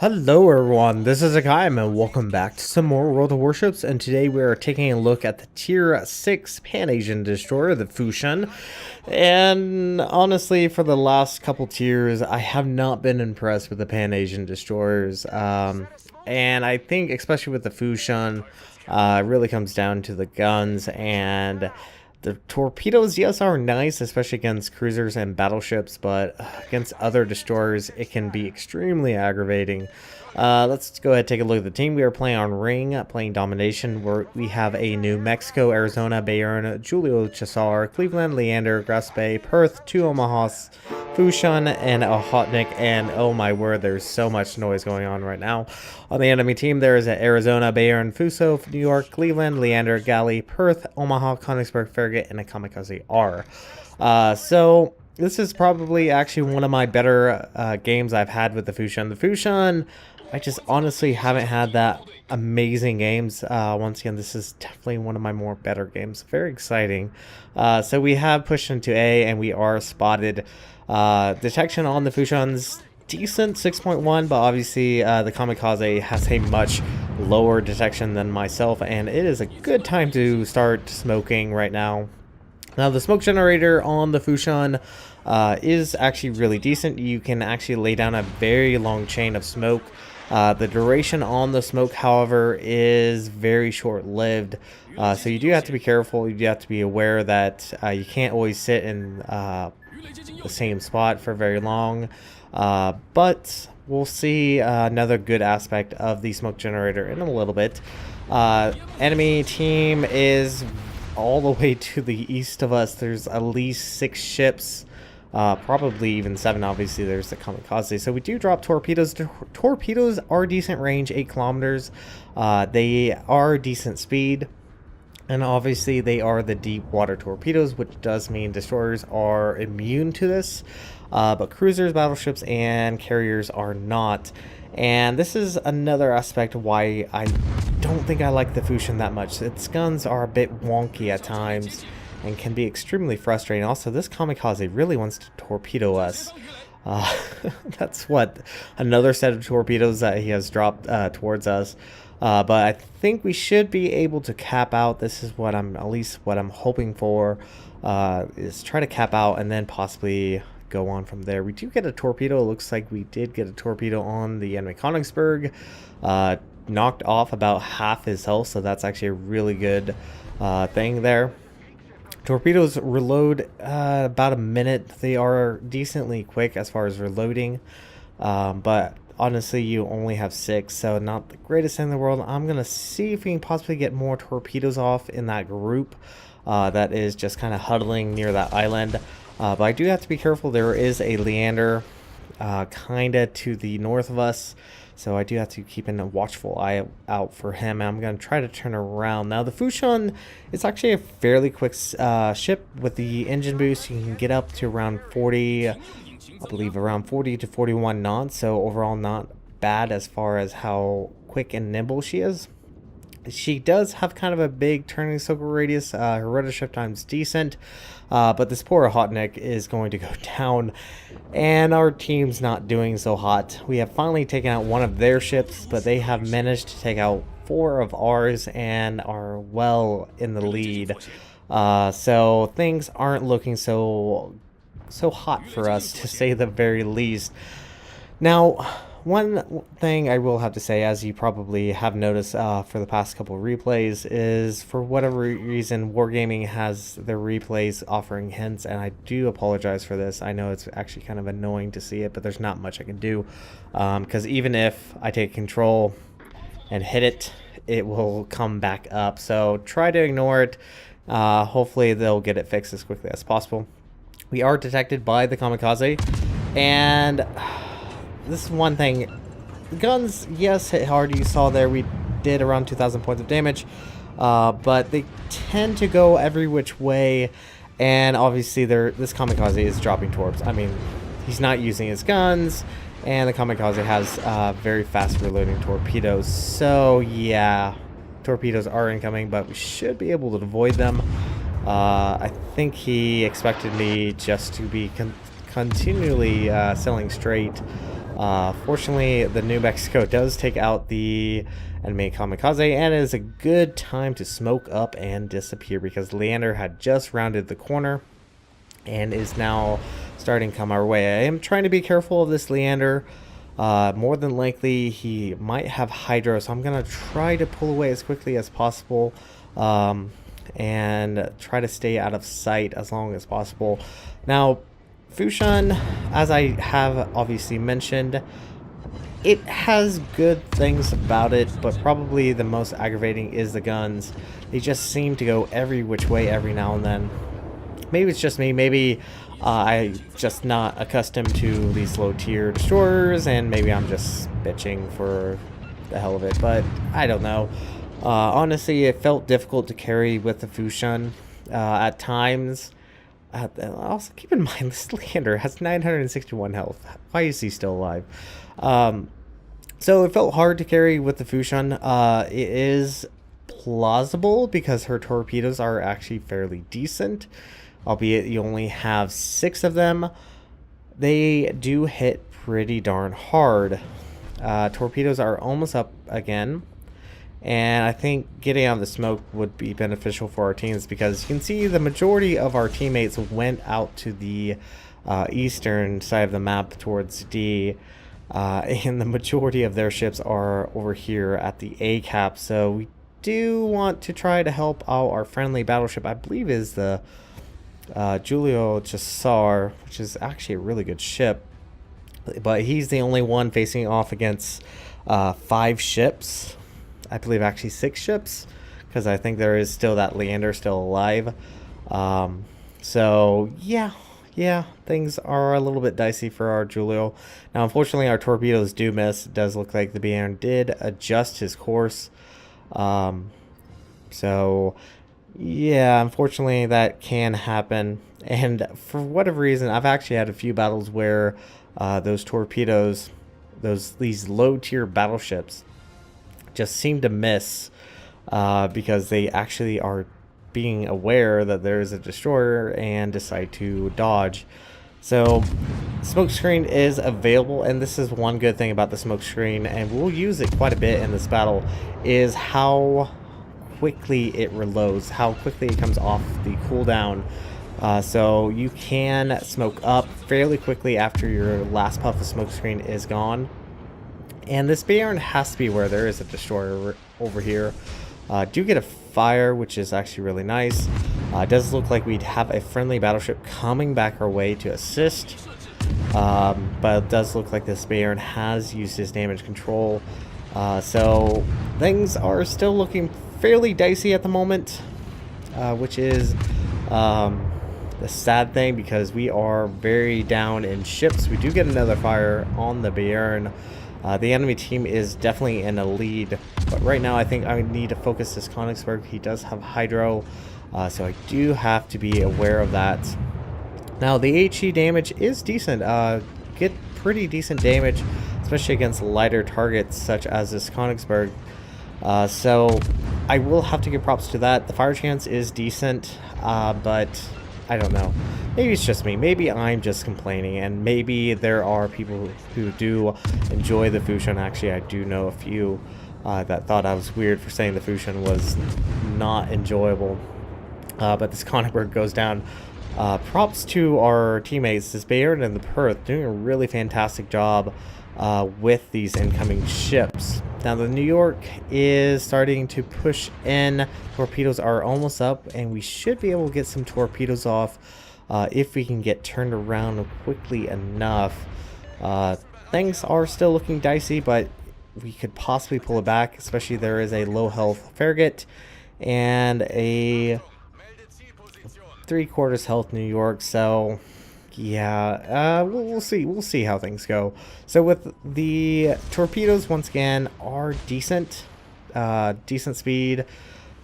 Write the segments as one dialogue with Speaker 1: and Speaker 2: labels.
Speaker 1: Hello everyone, this is Hakaym and welcome back to some more World of Warships, and today we are taking a look at the Tier 6 Pan-Asian Destroyer, the Fushun. And honestly, for the last couple tiers, I have not been impressed with the Pan-Asian Destroyers. And I think, especially with the Fushun, it really comes down to the guns and the torpedoes. Yes, are nice, especially against cruisers and battleships, but against other destroyers, it can be extremely aggravating. Let's go ahead and take a look at the team. We are playing on Ring, playing Domination, where we have a New Mexico, Arizona, Bayern, Julio Cesar, Cleveland, Leander, Grass Bay, Perth, 2 Omahas, Fushun, and a Hotnik. And oh my word, there's so much noise going on right now. On the enemy team, there is Arizona, Bayern, Fuso, New York, Cleveland, Leander, Galley, Perth, Omaha, Konigsberg, Farragut, and a Kamikaze R. So this is probably actually one of my better games I've had with the Fushun. The Fushun, I just honestly haven't had that amazing games. Once again, this is definitely one of my more better games. Very exciting. So we have pushed into A, and we are spotted. Detection on the Fushun's decent, 6.1, but obviously the Kamikaze has a much lower detection than myself, and it is a good time to start smoking right now. Now, the smoke generator on the Fushun is actually really decent. You can actually lay down a very long chain of smoke. The duration on the smoke, however, is very short-lived. So you do have to be careful. You do have to be aware that you can't always sit in the same spot for very long. But we'll see another good aspect of the smoke generator in a little bit. Enemy team is all the way to the east of us. There's at least 6 ships. Probably even 7. Obviously there's the Kamikaze, so we do drop torpedoes. Torpedoes are decent range, 8 kilometers. They are decent speed, and obviously they are the deep water torpedoes, which does mean destroyers are immune to this, but cruisers, battleships, and carriers are not. And this is another aspect of why I don't think I like the Fushun that much. Its guns are a bit wonky at times and can be extremely frustrating. Also, this Kamikaze really wants to torpedo us. That's what, another set of torpedoes that he has dropped towards us. But I think we should be able to cap out. This is what I'm, at least what I'm hoping for, is try to cap out and then possibly go on from there. We do get a torpedo. It looks like we did get a torpedo on the enemy Konigsberg. Knocked off about half his health, so that's actually a really good thing there. Torpedoes reload about a minute. They are decently quick as far as reloading, but honestly you only have 6, so not the greatest thing in the world. I'm gonna see if we can possibly get more torpedoes off in that group that is just kind of huddling near that island, but I do have to be careful. There is a Leander kind of to the north of us, so I do have to keep a watchful eye out for him. And I'm going to try to turn around. Now, the Fushun is actually a fairly quick ship. With the engine boost, you can get up to around 40, I believe around 40 to 41 knots. So overall, not bad as far as how quick and nimble she is. She does have kind of a big turning circle radius. Her rudder shift time's decent, but this poor Hotnik is going to go down, and our team's not doing so hot. We have finally taken out one of their ships, but they have managed to take out 4 of ours and are well in the lead. So things aren't looking so hot for us, to say the very least. Now, one thing I will have to say, as you probably have noticed for the past couple of replays, is for whatever reason Wargaming has their replays offering hints, and I do apologize for this. I know it's actually kind of annoying to see it, but there's not much I can do, because even if I take control and hit it, it will come back up. So try to ignore it. Hopefully they'll get it fixed as quickly as possible. We are detected by the Kamikaze, and this is one thing. Guns, yes, hit hard. You saw there we did around 2,000 points of damage, but they tend to go every which way, and obviously this Kamikaze is dropping torps. I mean, he's not using his guns, and the Kamikaze has very fast reloading torpedoes. So yeah, torpedoes are incoming, but we should be able to avoid them. I think he expected me just to be continually sailing straight Fortunately, the New Mexico does take out the enemy kamikaze, and it is a good time to smoke up and disappear because Leander had just rounded the corner and is now starting to come our way. I am trying to be careful of this Leander. More than likely, he might have Hydro, so I'm going to try to pull away as quickly as possible and try to stay out of sight as long as possible. Now, Fushun, as I have obviously mentioned, it has good things about it, but probably the most aggravating is the guns. They just seem to go every which way every now and then. Maybe it's just me, maybe I'm just not accustomed to these low tier destroyers, and maybe I'm just bitching for the hell of it, but I don't know. Honestly, it felt difficult to carry with the Fushun at times. Also, keep in mind, this Leander has 961 health. Why is he still alive? So it felt hard to carry with the Fushun. It is plausible because her torpedoes are actually fairly decent, albeit you only have 6 of them. They do hit pretty darn hard. Torpedoes are almost up again. And I think getting out of the smoke would be beneficial for our teams because you can see the majority of our teammates went out to the eastern side of the map towards D. And the majority of their ships are over here at the A cap. So we do want to try to help out our friendly battleship. I believe is the Julio Cesar, which is actually a really good ship. But he's the only one facing off against 5 ships. I believe actually 6 ships, because I think there is still that Leander still alive. So yeah, things are a little bit dicey for our Julio. Now, unfortunately, our torpedoes do miss. It does look like the Baron did adjust his course. So yeah, unfortunately, that can happen. And for whatever reason, I've actually had a few battles where those torpedoes, these low tier battleships, just seem to miss because they actually are being aware that there is a destroyer and decide to dodge. So smokescreen is available, and this is one good thing about the smokescreen, and we'll use it quite a bit in this battle, is how quickly it reloads, how quickly it comes off the cooldown. So you can smoke up fairly quickly after your last puff of smokescreen is gone. And this Baron has to be where there is a destroyer over here. Do get a fire, which is actually really nice. It does look like we'd have a friendly battleship coming back our way to assist. But it does look like this Baron has used his damage control. So things are still looking fairly dicey at the moment, which is the sad thing because we are very down in ships. We do get another fire on the Baron. The enemy team is definitely in a lead, but right now I think I need to focus this Königsberg. He does have Hydro, so I do have to be aware of that. Now the HE damage is decent. Get pretty decent damage, especially against lighter targets such as this Königsberg. So I will have to give props to that. The fire chance is decent, but I don't know. Maybe it's just me. Maybe I'm just complaining, and maybe there are people who do enjoy the Fushun. Actually, I do know a few that thought I was weird for saying the Fushun was not enjoyable. But this Königsberg goes down. Props to our teammates, this Bayard and the Perth, doing a really fantastic job with these incoming ships. Now the New York is starting to push in. Torpedoes are almost up, and we should be able to get some torpedoes off if we can get turned around quickly enough. Things are still looking dicey, but we could possibly pull it back, especially there is a low health Farragut and a 3/4 health New York. So yeah, we'll see how things go. So with the torpedoes, once again, are decent speed,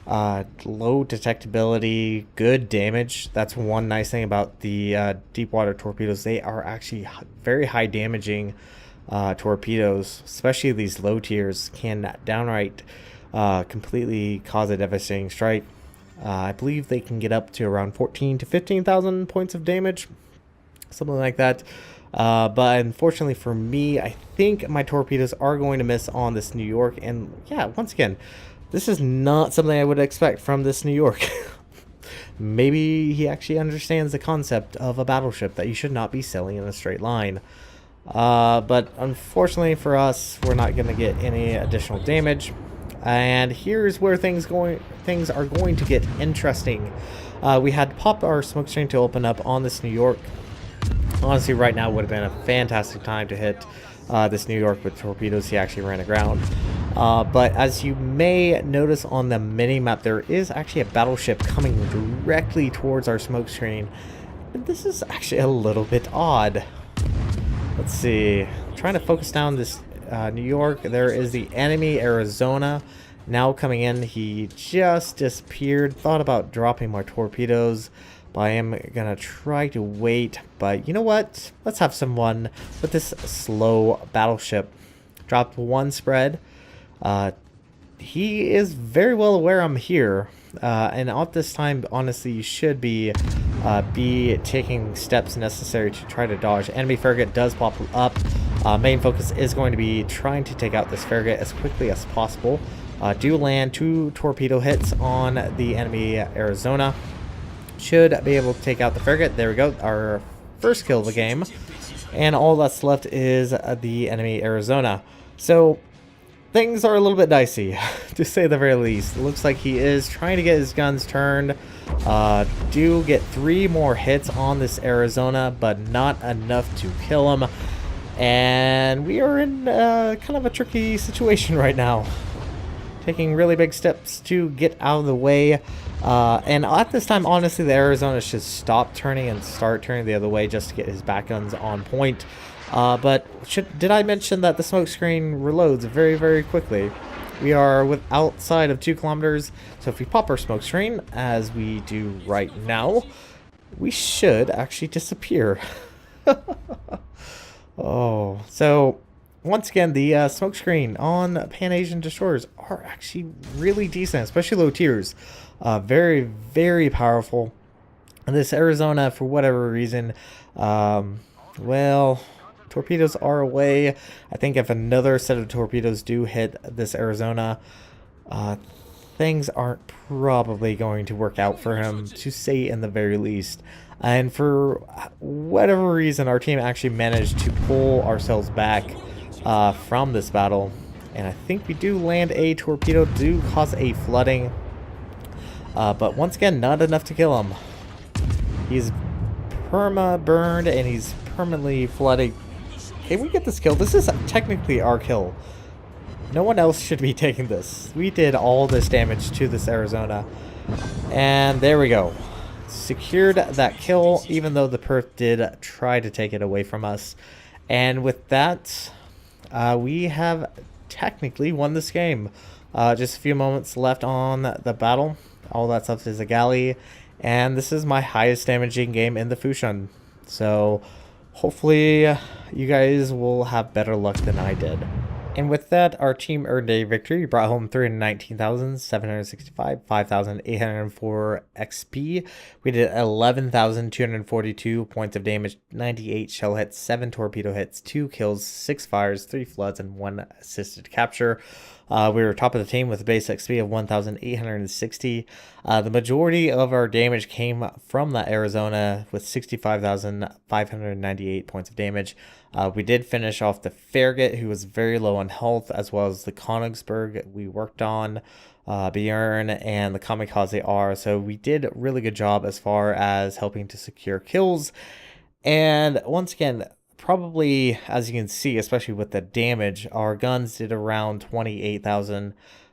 Speaker 1: low detectability, good damage. That's one nice thing about the deep water torpedoes. They are actually very high damaging torpedoes, especially these low tiers can downright completely cause a devastating strike. I believe they can get up to around 14 to 15,000 points of damage, something like that. But unfortunately for me, I think my torpedoes are going to miss on this New York. And yeah, once again, this is not something I would expect from this New York. Maybe he actually understands the concept of a battleship that you should not be sailing in a straight line. But unfortunately for us, we're not going to get any additional damage. And here's where things are going to get interesting. We had popped our smoke screen to open up on this New York. Honestly, right now would have been a fantastic time to hit this New York with torpedoes. He actually ran aground. But as you may notice on the mini-map, there is actually a battleship coming directly towards our smoke screen. And this is actually a little bit odd. Let's see. I'm trying to focus down this New York. There is the enemy Arizona now coming in. He just disappeared. Thought about dropping my torpedoes, but I am gonna try to wait. But you know what? Let's have some fun with this slow battleship. Dropped one spread. He is very well aware I'm here, and at this time, honestly, you should be taking steps necessary to try to dodge. Enemy frigate does pop up. Main focus is going to be trying to take out this frigate as quickly as possible. Do land 2 torpedo hits on the enemy Arizona. Should be able to take out the frigate. There we go, our first kill of the game. And all that's left is the enemy Arizona. So things are a little bit dicey, to say the very least. It looks like he is trying to get his guns turned. Do get 3 more hits on this Arizona, but not enough to kill him. And we are in kind of a tricky situation right now. Taking really big steps to get out of the way. And at this time, honestly, the Arizona should stop turning and start turning the other way just to get his back guns on point. But did I mention that the smoke screen reloads very, very quickly? We are outside of 2 kilometers, so if we pop our smoke screen, as we do right now, we should actually disappear. Oh, so once again, the smoke screen on Pan-Asian destroyers are actually really decent, especially low tiers. Very, very powerful. And this Arizona, for whatever reason, well, torpedoes are away. I think if another set of torpedoes do hit this Arizona, things aren't probably going to work out for him, to say in the very least. And for whatever reason, our team actually managed to pull ourselves back from this battle. And I think we do land a torpedo, do cause a flooding. But once again, not enough to kill him. He's perma-burned and he's permanently flooding. Can we get this kill? This is technically our kill. No one else should be taking this. We did all this damage to this Arizona. And there we go. Secured that kill, even though the perf did try to take it away from us. And with that, we have technically won this game. Just a few moments left on the battle. All that's left is a galley. And this is my highest damaging game in the Fushun. So hopefully you guys will have better luck than I did. And with that, our team earned a victory. We brought home 319,765, 5,804 XP. We did 11,242 points of damage, 98 shell hits, 7 torpedo hits, 2 kills, 6 fires, 3 floods, and 1 assisted capture. We were top of the team with a base XP of 1,860. The majority of our damage came from that Arizona with 65,598 points of damage. We did finish off the Farragut, who was very low on health, as well as the Königsberg we worked on, Bjorn, and the Kamikaze R. So we did a really good job as far as helping to secure kills. And once again, probably, as you can see, especially with the damage, our guns did around 28,000,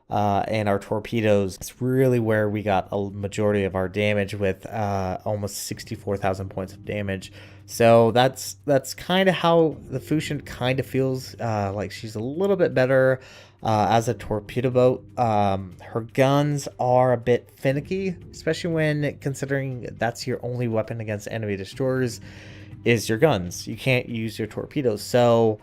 Speaker 1: and our torpedoes, it's really where we got a majority of our damage with almost 64,000 points of damage. So that's kind of how the Fushun kind of feels, like she's a little bit better as a torpedo boat. Her guns are a bit finicky, especially when considering that's your only weapon against enemy destroyers is your guns. You can't use your torpedoes, so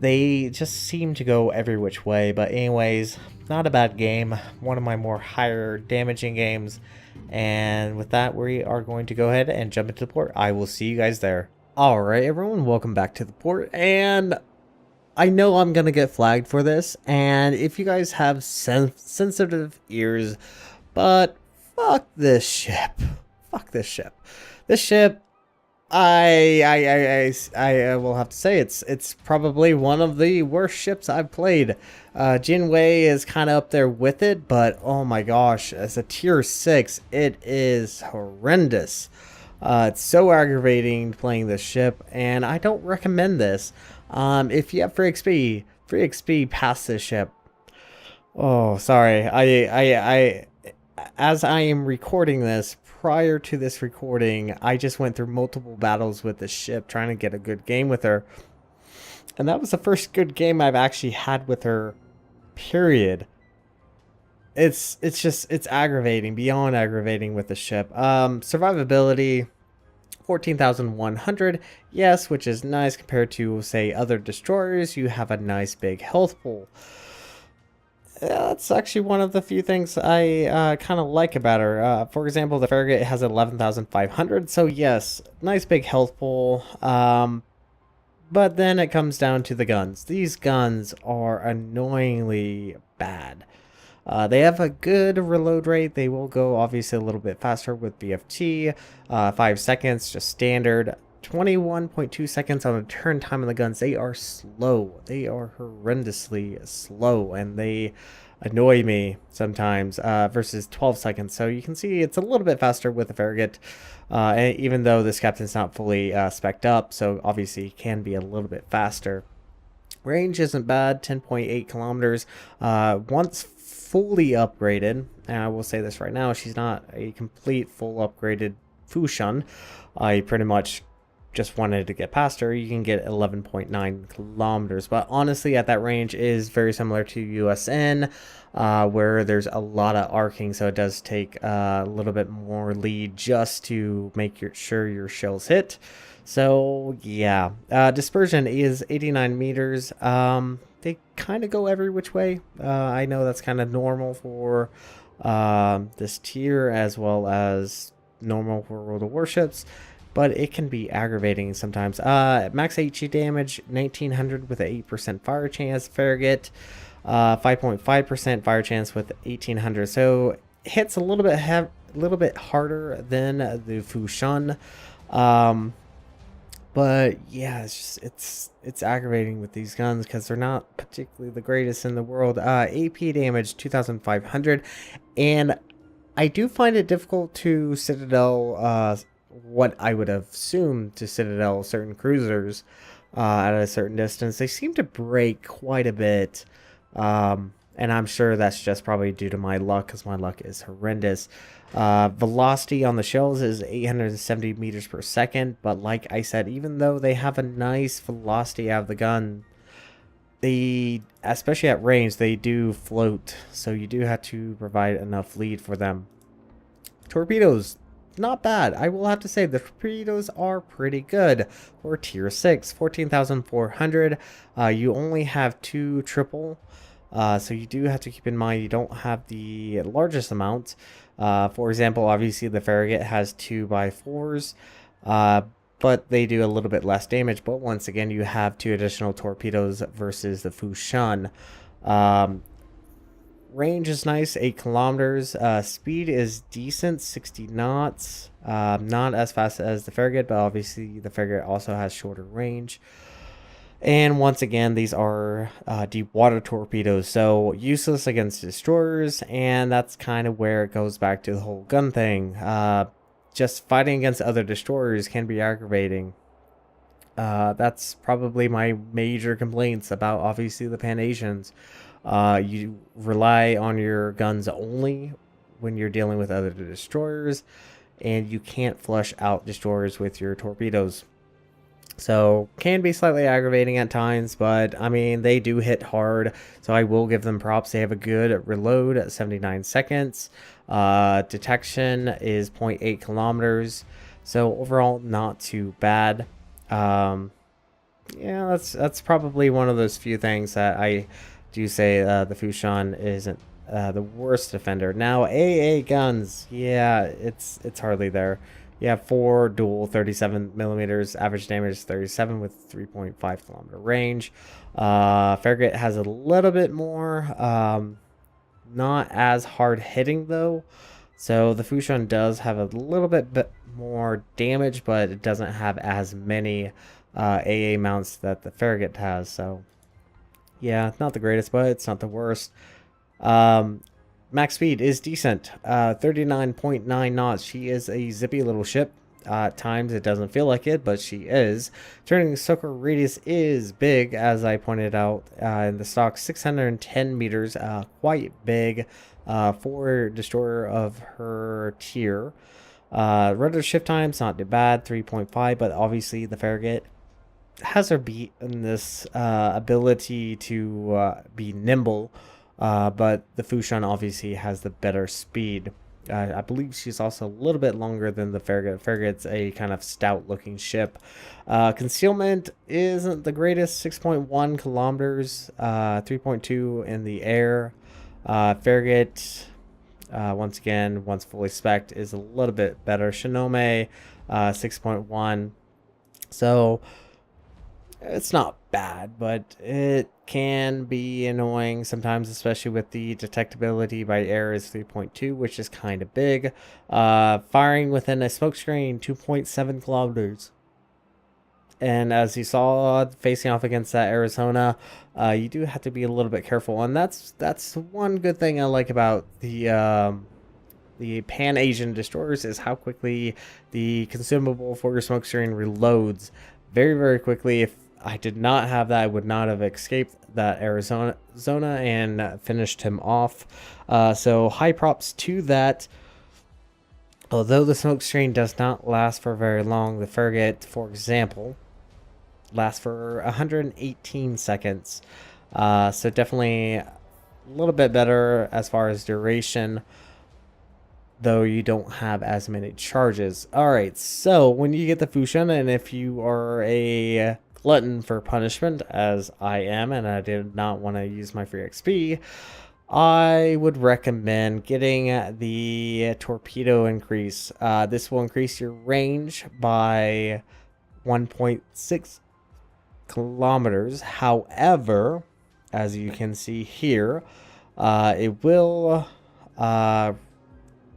Speaker 1: they just seem to go every which way. But anyways, not a bad game, one of my more higher damaging games. And with that, we are going to go ahead and jump into the port. I will see you guys there. Alright everyone, welcome back to the port, and I know I'm gonna get flagged for this, and if you guys have sensitive ears, but fuck this ship. Fuck this ship. This ship, I will have to say it's probably one of the worst ships I've played. Jinwei is kind of up there with it, but oh my gosh, as a tier 6, it is horrendous. It's so aggravating playing this ship, and I don't recommend this. If you have free XP past this ship. Oh, sorry. As I am recording this, prior to this recording, I just went through multiple battles with this ship, trying to get a good game with her. And that was the first good game I've actually had with her, period. It's aggravating, beyond aggravating with the ship. Survivability, 14,100, yes, which is nice compared to, say, other destroyers. You have a nice big health pool. That's actually one of the few things I kind of like about her. For example, the Farragut has 11,500, so yes, nice big health pool. But then it comes down to the guns. These guns are annoyingly bad. They have a good reload rate. They will go obviously a little bit faster with BFT. 5 seconds, just standard. 21.2 seconds on a turn time on the guns. They are slow. They are horrendously slow, and they annoy me sometimes, versus 12 seconds. So you can see it's a little bit faster with the Farragut, even though this captain's not fully spec'd up, so obviously it can be a little bit faster. Range isn't bad, 10.8 kilometers. Once fully upgraded, and I will say this right now, she's not a complete full upgraded Fushun. I pretty much just wanted to get past her. You can get 11.9 kilometers, but honestly at that range is very similar to USN, where there's a lot of arcing, so it does take a little bit more lead just to make sure your shells hit. So yeah, dispersion is 89 meters. They kind of go every which way. I know that's kind of normal for this tier, as well as normal for World of Warships, but it can be aggravating sometimes. Max HE damage 1900 with an 8% fire chance. Farragut 5.5% fire chance with 1800. So hits a little bit harder than the Fushun. But yeah, it's aggravating with these guns because they're not particularly the greatest in the world. AP damage 2,500, and I do find it difficult to Citadel what I would have assumed to Citadel certain cruisers at a certain distance. They seem to break quite a bit, and I'm sure that's just probably due to my luck, because my luck is horrendous. Velocity on the shells is 870 meters per second, but like I said, even though they have a nice velocity out of the gun, they, especially at range, they do float, so you do have to provide enough lead for them. Torpedoes, not bad. I will have to say the torpedoes are pretty good for tier 6, 14,400. You only have 2 triple, so you do have to keep in mind you don't have the largest amount. For example, obviously the Farragut has 2x4s, but they do a little bit less damage. But once again, you have 2 additional torpedoes versus the Fushun. Range is nice, 8 kilometers. Speed is decent, 60 knots. Not as fast as the Farragut, but obviously the Farragut also has shorter range. And once again, these are deep water torpedoes, so useless against destroyers, and that's kind of where it goes back to the whole gun thing. Just fighting against other destroyers can be aggravating. That's probably my major complaints about, obviously, the Pan-Asians. You rely on your guns only when you're dealing with other destroyers, and you can't flush out destroyers with your torpedoes. So can be slightly aggravating at times, but I mean, they do hit hard, so I will give them props. They have a good reload at 79 seconds. Detection is 0.8 kilometers, so overall not too bad. Yeah, that's probably one of those few things that I do say the Fushun isn't the worst defender. Now AA guns, yeah, it's hardly there. You have 4 dual 37 millimeters, average damage 37 with 3.5 kilometer range. Farragut has a little bit more, not as hard hitting though. So the Fushun does have a little bit more damage, but it doesn't have as many AA mounts that the Farragut has. So yeah, not the greatest, but it's not the worst. Max speed is decent, 39.9 knots. She is a zippy little ship. At times it doesn't feel like it, but she is. Turning circle radius is big, as I pointed out in the stock, 610 meters, quite big for destroyer of her tier. Rudder shift time's not too bad, 3.5, but obviously the Farragut has her beat in this ability to be nimble. But the Fushun obviously has the better speed. I believe she's also a little bit longer than the Farragut. Farragut's a kind of stout looking ship. Concealment isn't the greatest, 6.1 kilometers, 3.2 in the air. Farragut, once again, once fully spec'd, is a little bit better. Shinome, 6.1. So it's not bad, but it can be annoying sometimes, especially with the detectability by air is 3.2, which is kind of big. Firing within a smoke screen, 2.7 kilometers. And as you saw, facing off against that Arizona, you do have to be a little bit careful. And that's one good thing I like about the Pan-Asian destroyers is how quickly the consumable for your smoke screen reloads very, very quickly. If I did not have that, I would not have escaped that Arizona and finished him off. So high props to that. Although the smoke screen does not last for very long, the Farragut, for example, lasts for 118 seconds. So definitely a little bit better as far as duration, though you don't have as many charges. Alright, so when you get the Fushun, and if you are a glutton for punishment, as I am, and I did not want to use my free XP, I would recommend getting the torpedo increase. This will increase your range by 1.6 kilometers. However, as you can see here, it will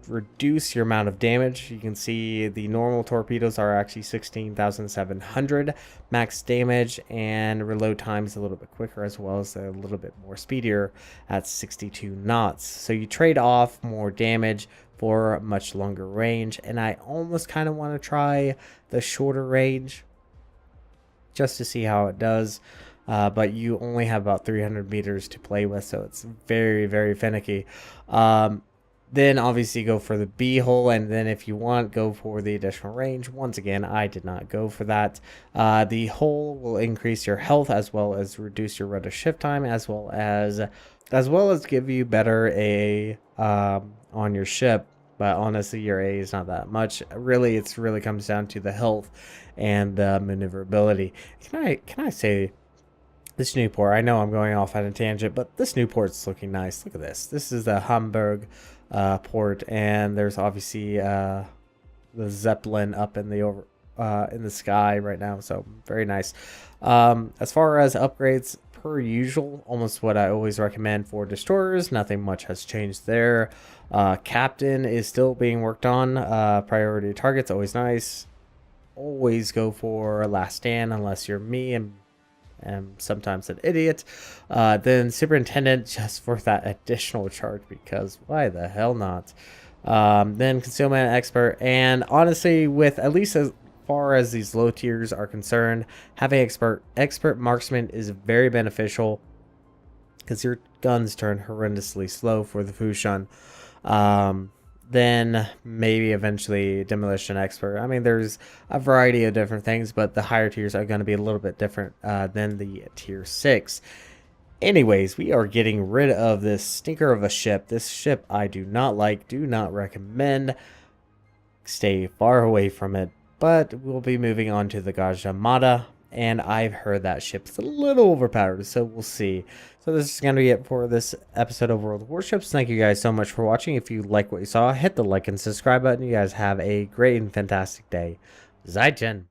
Speaker 1: reduce your amount of damage. You can see the normal torpedoes are actually 16,700 max damage, and reload time is a little bit quicker, as well as a little bit more speedier at 62 knots. So you trade off more damage for much longer range, and I almost kind of want to try the shorter range just to see how it does. But you only have about 300 meters to play with, so it's very, very finicky. Then obviously go for the B hole, and then if you want, go for the additional range. Once again, I did not go for that. The hole will increase your health, as well as reduce your rudder shift time, as well as give you better A on your ship. But honestly, your A is not that much. Really, it's really comes down to the health and the maneuverability. Can I say this new port? I know I'm going off at a tangent, but this new port's looking nice. Look at this. This is the Hamburg port, and there's obviously the Zeppelin up in the sky right now, so very nice. As far as upgrades, per usual, almost what I always recommend for destroyers. Nothing much has changed there. Captain is still being worked on. Priority targets, always nice. Always go for last stand unless you're me and sometimes an idiot. Then superintendent, just for that additional charge, because why the hell not? Then concealment expert, and honestly, with at least as far as these low tiers are concerned, having expert marksman is very beneficial, because your guns turn horrendously slow for the Fushun. Then maybe eventually demolition expert. I mean, there's a variety of different things, but the higher tiers are going to be a little bit different than the tier 6. Anyways, we are getting rid of this stinker of a ship. This ship I do not like, do not recommend. Stay far away from it. But we'll be moving on to the Gajamada, and I've heard that ship's a little overpowered, so we'll see. So this is going to be it for this episode of World of Warships. Thank you guys so much for watching. If you like what you saw, hit the like and subscribe button. You guys have a great and fantastic day. Zaijian.